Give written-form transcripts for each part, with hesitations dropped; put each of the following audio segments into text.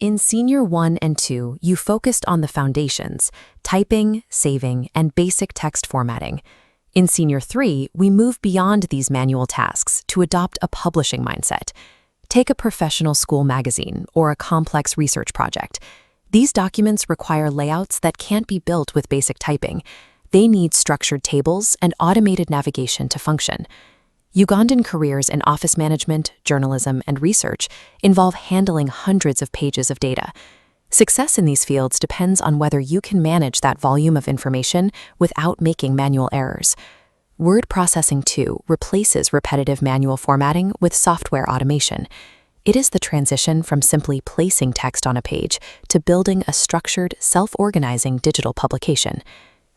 In Senior 1 and 2, you focused on the foundations, typing, saving, and basic text formatting. In Senior 3, we move beyond these manual tasks to adopt a publishing mindset. Take a professional school magazine or a complex research project. These documents require layouts that can't be built with basic typing. They need structured tables and automated navigation to function. Ugandan careers in office management, journalism, and research involve handling hundreds of pages of data. Success in these fields depends on whether you can manage that volume of information without making manual errors. Word processing 2 replaces repetitive manual formatting with software automation. It is the transition from simply placing text on a page to building a structured, self-organizing digital publication.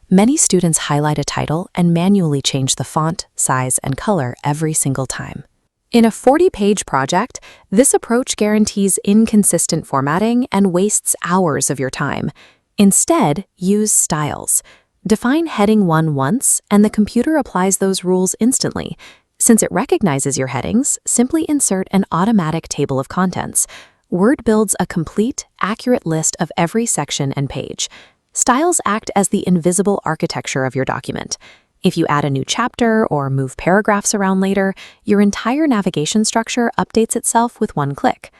Many students highlight a title and manually change the font, size, and color every single time. In a 40-page project, this approach guarantees inconsistent formatting and wastes hours of your time. Instead, use styles. Define heading 1 once, and the computer applies those rules instantly. Since it recognizes your headings, simply insert an automatic table of contents. Word builds a complete, accurate list of every section and page. Styles act as the invisible architecture of your document. If you add a new chapter or move paragraphs around later, your entire navigation structure updates itself with one click.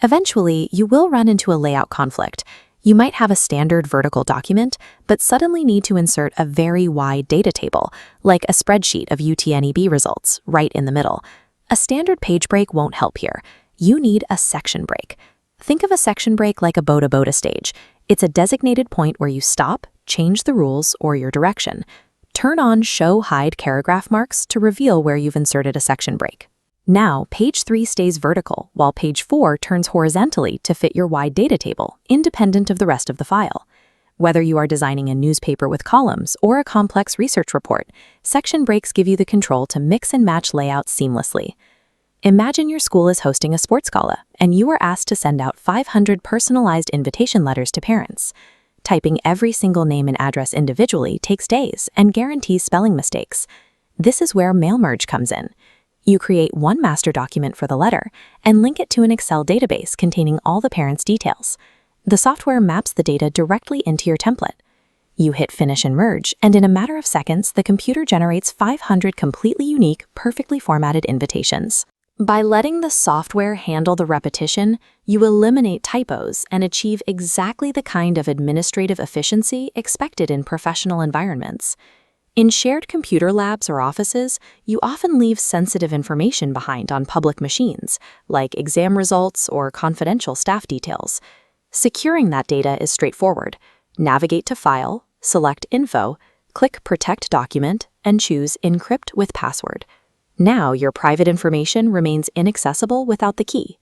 Eventually, you will run into a layout conflict. You might have a standard vertical document, but suddenly need to insert a very wide data table, like a spreadsheet of UTNEB results, right in the middle. A standard page break won't help here. You need a section break. Think of a section break like a Boda stage. It's a designated point where you stop, change the rules or your direction. Turn on Show Hide Paragraph Marks to reveal where you've inserted a section break. Now, page 3 stays vertical, while page 4 turns horizontally to fit your wide data table, independent of the rest of the file. Whether you are designing a newspaper with columns or a complex research report, section breaks give you the control to mix and match layouts seamlessly. Imagine your school is hosting a sports gala, and you are asked to send out 500 personalized invitation letters to parents. Typing every single name and address individually takes days and guarantees spelling mistakes. This is where mail merge comes in. You create one master document for the letter and link it to an Excel database containing all the parents' details. The software maps the data directly into your template. You hit Finish and Merge, and in a matter of seconds, the computer generates 500 completely unique, perfectly formatted invitations. By letting the software handle the repetition, you eliminate typos and achieve exactly the kind of administrative efficiency expected in professional environments. In shared computer labs or offices, you often leave sensitive information behind on public machines, like exam results or confidential staff details. Securing that data is straightforward. Navigate to File, select Info, click Protect Document, and choose Encrypt with Password. Now your private information remains inaccessible without the key.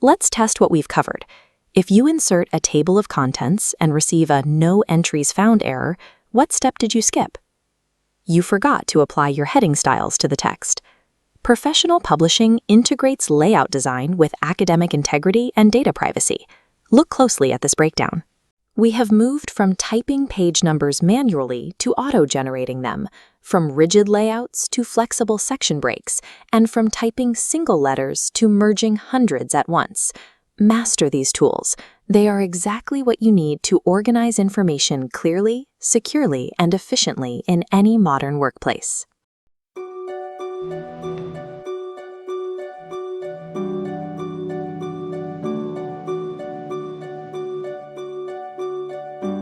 Let's test what we've covered. If you insert a table of contents and receive a No Entries Found error, what step did you skip? You forgot to apply your heading styles to the text. Professional publishing integrates layout design with academic integrity and data privacy. Look closely at this breakdown. We have moved from typing page numbers manually to auto-generating them, from rigid layouts to flexible section breaks, and from typing single letters to merging hundreds at once. Master these tools. They are exactly what you need to organize information clearly, securely, and efficiently in any modern workplace.